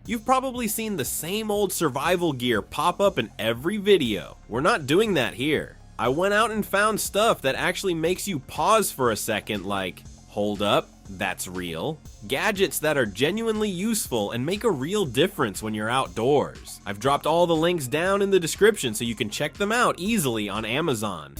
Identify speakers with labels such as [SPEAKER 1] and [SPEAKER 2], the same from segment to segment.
[SPEAKER 1] You've probably seen the same old survival gear pop up in every video. We're not doing that here. I went out and found stuff that actually makes you pause for a second like, hold up, that's real. Gadgets that are genuinely useful and make a real difference when you're outdoors. I've dropped all the links down in the description so you can check them out easily on Amazon.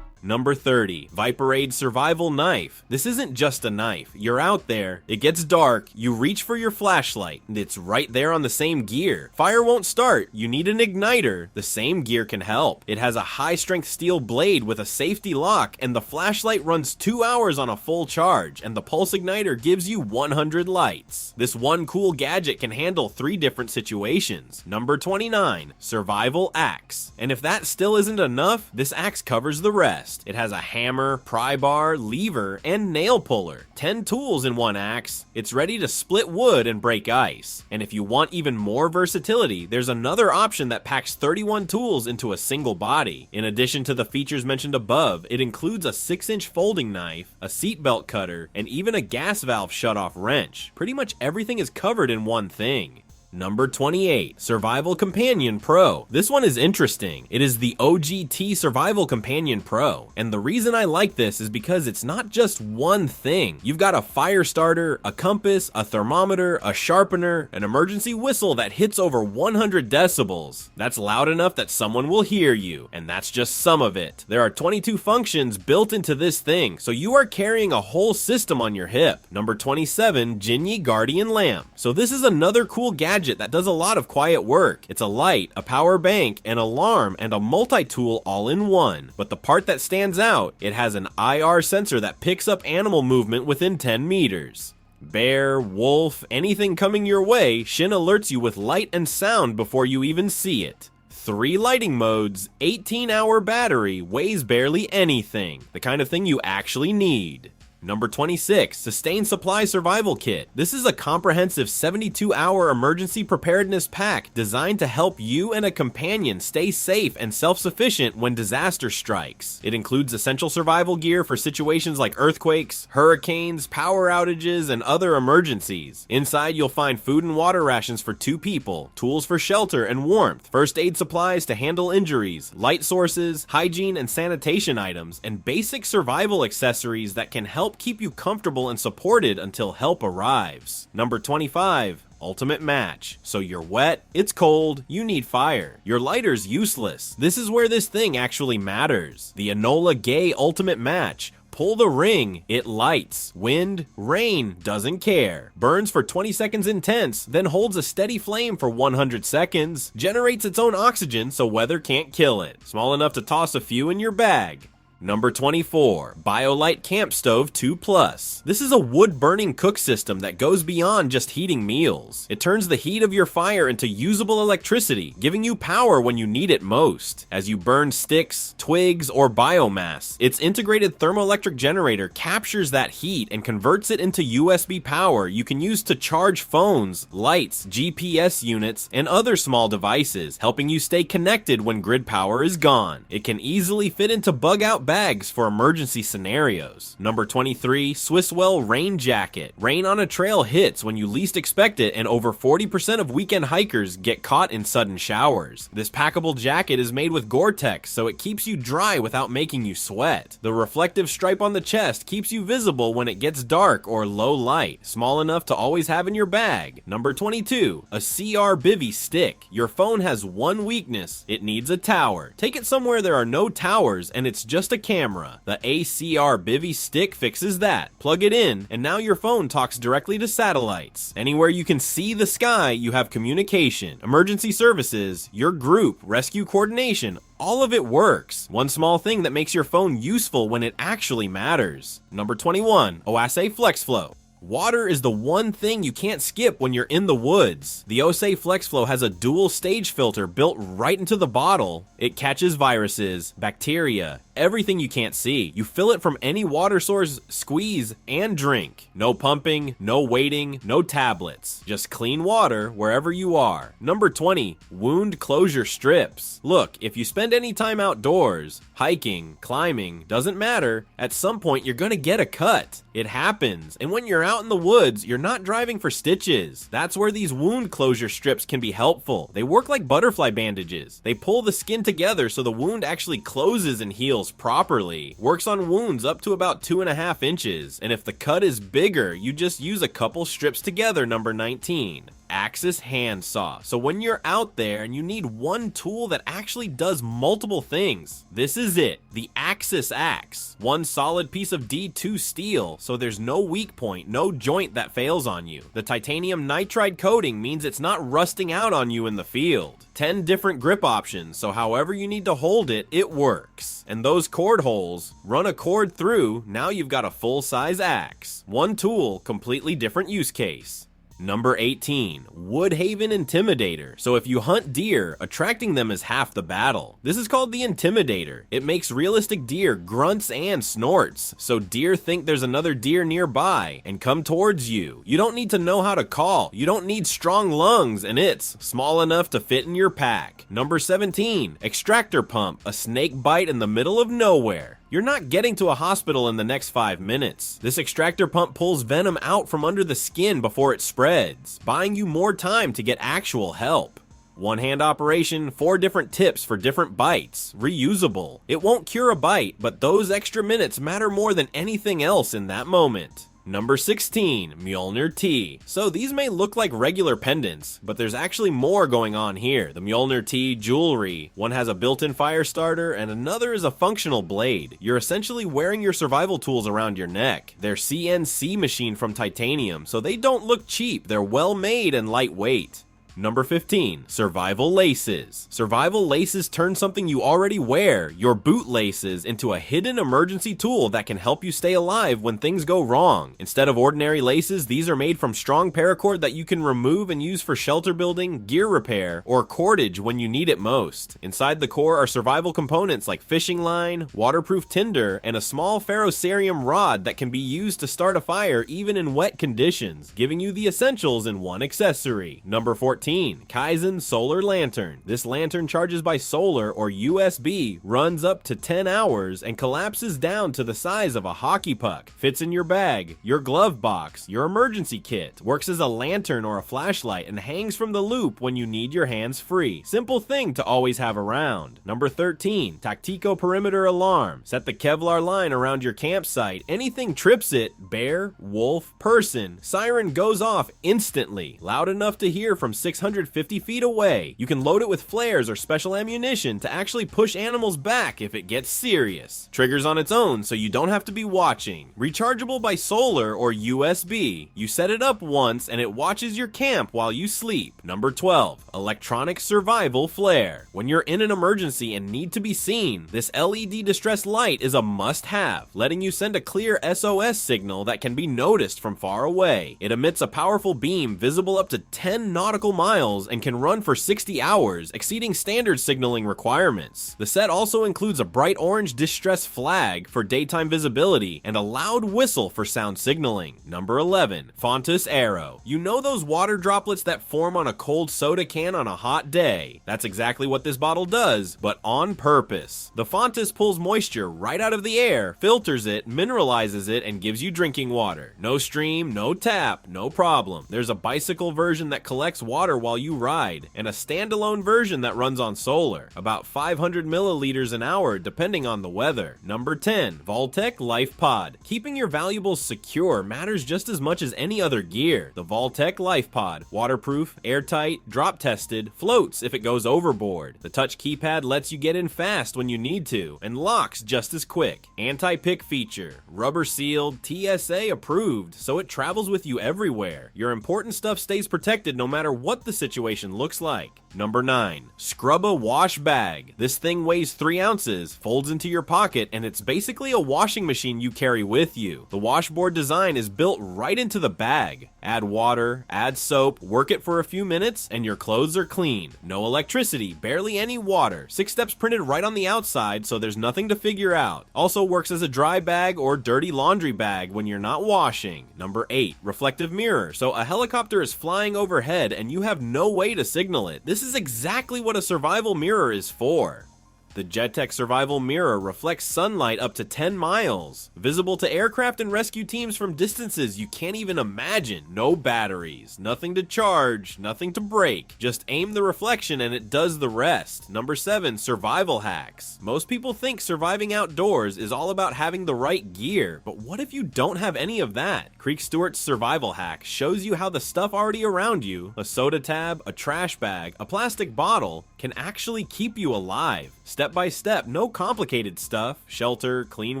[SPEAKER 1] Number 30, Viperade Survival Knife. This isn't just a knife. You're out there, it gets dark, you reach for your flashlight, and it's right there on the same gear. Fire won't start, you need an igniter. The same gear can help. It has a high-strength steel blade with a safety lock, and the flashlight runs 2 hours on a full charge, and the pulse igniter gives you 100 lights. This one cool gadget can handle 3 different situations. Number 29, Survival Axe. And if that still isn't enough, this axe covers the rest. It has a hammer, pry bar, lever, and nail puller. 10 tools in one axe. It's ready to split wood and break ice. And if you want even more versatility, there's another option that packs 31 tools into a single body. In addition to the features mentioned above, it includes a 6-inch folding knife, a seatbelt cutter, and even a gas valve shutoff wrench. Pretty much everything is covered in one thing. Number 28, Survival Companion Pro. This one is interesting. It is the OGT Survival Companion Pro, and the reason I like this is because it's not just one thing. You've got a fire starter, a compass, a thermometer, a sharpener, an emergency whistle that hits over 100 decibels. That's loud enough that someone will hear you, and that's just some of it. There are 22 functions built into this thing, so you are carrying a whole system on your hip. Number 27, Xinye Guardian Lamp. So this is another cool gadget that does a lot of quiet work. It's a light, a power bank, an alarm, and a multi-tool all in one. But the part that stands out, it has an IR sensor that picks up animal movement within 10 meters. Bear, wolf, anything coming your way, Shin alerts you with light and sound before you even see it. 3 lighting modes, 18-hour battery, weighs barely anything. The kind of thing you actually need. Number 26, Sustained Supply Survival Kit. This is a comprehensive 72-hour emergency preparedness pack designed to help you and a companion stay safe and self-sufficient when disaster strikes. It includes essential survival gear for situations like earthquakes, hurricanes, power outages, and other emergencies. Inside, you'll find food and water rations for 2 people, tools for shelter and warmth, first aid supplies to handle injuries, light sources, hygiene and sanitation items, and basic survival accessories that can help keep you comfortable and supported until help arrives. Number 25, Ultimate Match. So you're wet, it's cold, you need fire. Your lighter's useless. This is where this thing actually matters. The Enola Gay Ultimate Match. Pull the ring, it lights. Wind, rain, doesn't care. Burns for 20 seconds intense, then holds a steady flame for 100 seconds. Generates its own oxygen so weather can't kill it. Small enough to toss a few in your bag. Number 24, Biolite Campstove 2+. This is a wood-burning cook system that goes beyond just heating meals. It turns the heat of your fire into usable electricity, giving you power when you need it most. As you burn sticks, twigs, or biomass, its integrated thermoelectric generator captures that heat and converts it into USB power you can use to charge phones, lights, GPS units, and other small devices, helping you stay connected when grid power is gone. It can easily fit into bug-out bags for emergency scenarios. Number 23, Swisswell Rain Jacket. Rain on a trail hits when you least expect it, and over 40% of weekend hikers get caught in sudden showers. This packable jacket is made with Gore-Tex, so it keeps you dry without making you sweat. The reflective stripe on the chest keeps you visible when it gets dark or low light, small enough to always have in your bag. Number 22, ACR Bivy Stick. Your phone has one weakness, it needs a tower. Take it somewhere there are no towers and it's just a camera. The ACR Bivy Stick fixes that. Plug it in, and now your phone talks directly to satellites. Anywhere you can see the sky, you have communication, emergency services, your group, rescue coordination, all of it works. One small thing that makes your phone useful when it actually matters. Number 21, Oassay FlexFlow. Water is the one thing you can't skip when you're in the woods. The Oassay FlexFlow has a dual stage filter built right into the bottle. It catches viruses, bacteria, everything you can't see. You fill it from any water source, squeeze, and drink. No pumping, no waiting, no tablets. Just clean water wherever you are. Number 20, wound closure strips. Look, if you spend any time outdoors, hiking, climbing, doesn't matter, at some point you're gonna get a cut. It happens, and when you're out in the woods, you're not driving for stitches. That's where these wound closure strips can be helpful. They work like butterfly bandages. They pull the skin together so the wound actually closes and heals properly. Works on wounds up to about 2.5 inches, and if the cut is bigger, you just use a couple strips together. Number 19. Axxis HandSaw. So when you're out there and you need one tool that actually does multiple things, this is it, the Axxis axe. One solid piece of D2 steel, so there's no weak point, no joint that fails on you. The titanium nitride coating means it's not rusting out on you in the field. 10 different grip options, so however you need to hold it, it works. And those cord holes, run a cord through, now you've got a full-size axe. One tool, completely different use case. Number 18, Woodhaven Intimidator. So if you hunt deer, attracting them is half the battle. This is called the Intimidator. It makes realistic deer grunts and snorts, so deer think there's another deer nearby and come towards you. You don't need to know how to call, you don't need strong lungs, and it's small enough to fit in your pack. Number 17, Extractor Pump, a snake bite in the middle of nowhere. You're not getting to a hospital in the next 5 minutes. This extractor pump pulls venom out from under the skin before it spreads, buying you more time to get actual help. One-hand operation, 4 different tips for different bites, reusable. It won't cure a bite, but those extra minutes matter more than anything else in that moment. Number 16, Mjolnir Ti. So these may look like regular pendants, but there's actually more going on here. The Mjolnir Ti jewelry. One has a built-in fire starter, and another is a functional blade. You're essentially wearing your survival tools around your neck. They're CNC machined from titanium, so they don't look cheap. They're well made and lightweight. Number 15, Survival Laces. Survival laces turn something you already wear, your boot laces, into a hidden emergency tool that can help you stay alive when things go wrong. Instead of ordinary laces, these are made from strong paracord that you can remove and use for shelter building, gear repair, or cordage when you need it most. Inside the core are survival components like fishing line, waterproof tinder, and a small ferrocerium rod that can be used to start a fire even in wet conditions, giving you the essentials in one accessory. Number 14, Kizen Solar Lantern. This lantern charges by solar or USB, runs up to 10 hours, and collapses down to the size of a hockey puck. Fits in your bag, your glove box, your emergency kit. Works as a lantern or a flashlight and hangs from the loop when you need your hands free. Simple thing to always have around. Number 13, Tactiko Perimeter Alarm. Set the Kevlar line around your campsite. Anything trips it, bear, wolf, person, siren goes off instantly, loud enough to hear from 650 feet away. You can load it with flares or special ammunition to actually push animals back if it gets serious. Triggers on its own so you don't have to be watching. Rechargeable by solar or USB. You set it up once and it watches your camp while you sleep. Number 12, Electronic Survival Flare. When you're in an emergency and need to be seen, this LED distress light is a must-have, letting you send a clear SOS signal that can be noticed from far away. It emits a powerful beam visible up to 10 nautical miles and can run for 60 hours, exceeding standard signaling requirements. The set also includes a bright orange distress flag for daytime visibility and a loud whistle for sound signaling. Number 11, Fontus Airo. You know those water droplets that form on a cold soda can on a hot day? That's exactly what this bottle does, but on purpose. The Fontus pulls moisture right out of the air, filters it, mineralizes it, and gives you drinking water. No stream, no tap, no problem. There's a bicycle version that collects water while you ride, and a standalone version that runs on solar, about 500 milliliters an hour depending on the weather. Number 10, Vaultek Lifepod. Keeping your valuables secure matters just as much as any other gear. The Vaultek Lifepod, waterproof, airtight, drop tested, floats if it goes overboard. The touch keypad lets you get in fast when you need to, and locks just as quick. Anti-pick feature, rubber sealed, TSA approved, so it travels with you everywhere. Your important stuff stays protected no matter what the situation looks like. Number 9. Scrubba Wash Bag. This thing weighs 3 ounces, folds into your pocket, and it's basically a washing machine you carry with you. The washboard design is built right into the bag. Add water, add soap, work it for a few minutes, and your clothes are clean. No electricity, barely any water. 6 steps printed right on the outside, so there's nothing to figure out. Also works as a dry bag or dirty laundry bag when you're not washing. Number 8. Reflective mirror. So a helicopter is flying overhead and you have no way to signal it. This is exactly what a survival mirror is for. The JetTech Survival Mirror reflects sunlight up to 10 miles. Visible to aircraft and rescue teams from distances you can't even imagine. No batteries, nothing to charge, nothing to break. Just aim the reflection and it does the rest. Number 7. Survival hacks. Most people think surviving outdoors is all about having the right gear, but what if you don't have any of that? Creek Stewart's survival hack shows you how the stuff already around you, a soda tab, a trash bag, a plastic bottle, can actually keep you alive. Step by step, no complicated stuff. Shelter, clean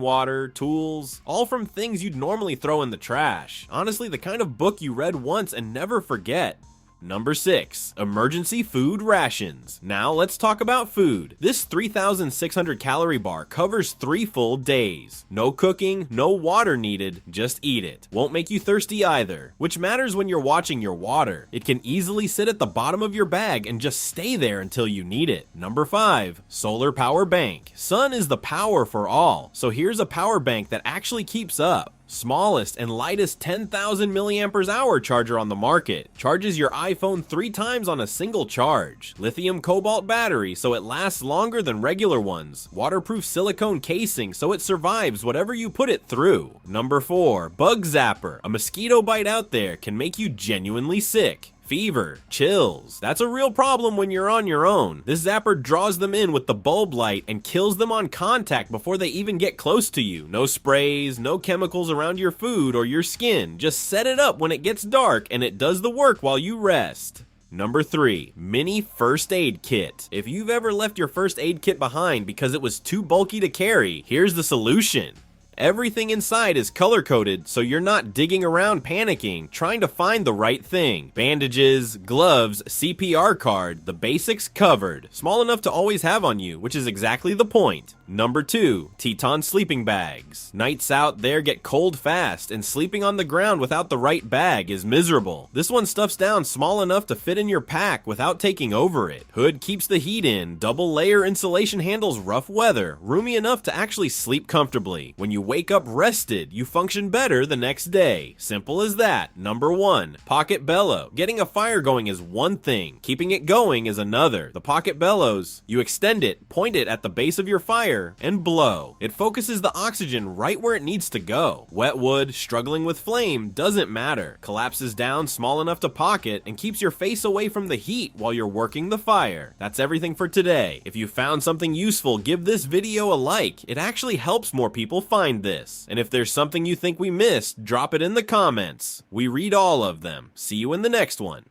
[SPEAKER 1] water, tools, all from things you'd normally throw in the trash. Honestly, the kind of book you read once and never forget. Number 6. Emergency food rations. Now let's talk about food. This 3,600 calorie bar covers 3 full days. No cooking, no water needed, just eat it. Won't make you thirsty either, which matters when you're watching your water. It can easily sit at the bottom of your bag and just stay there until you need it. Number 5. Solar power bank. Sun is the power for all, so here's a power bank that actually keeps up. Smallest and lightest 10,000 milliampere hour charger on the market. Charges your iPhone 3 times on a single charge. Lithium cobalt battery so it lasts longer than regular ones. Waterproof silicone casing so it survives whatever you put it through. Number 4. Bug Zapper. A mosquito bite out there can make you genuinely sick. Fever, chills. That's a real problem when you're on your own. This zapper draws them in with the bulb light and kills them on contact before they even get close to you. No sprays, no chemicals around your food or your skin. Just set it up when it gets dark and it does the work while you rest. Number 3. Mini first aid kit. If you've ever left your first aid kit behind because it was too bulky to carry, here's the solution. Everything inside is color-coded, so you're not digging around panicking, trying to find the right thing. Bandages, gloves, CPR card, the basics covered. Small enough to always have on you, which is exactly the point. Number 2. Teton sleeping bags. Nights out there get cold fast, and sleeping on the ground without the right bag is miserable. This one stuffs down small enough to fit in your pack without taking over it. Hood keeps the heat in, double layer insulation handles rough weather, roomy enough to actually sleep comfortably. When you wake up rested, you function better the next day. Simple as that. Number 1. Pocket Bellow. Getting a fire going is one thing. Keeping it going is another. The Pocket Bellows, you extend it, point it at the base of your fire, and blow. It focuses the oxygen right where it needs to go. Wet wood, struggling with flame, doesn't matter. Collapses down small enough to pocket and keeps your face away from the heat while you're working the fire. That's everything for today. If you found something useful, give this video a like. It actually helps more people find this. And if there's something you think we missed, drop it in the comments. We read all of them. See you in the next one.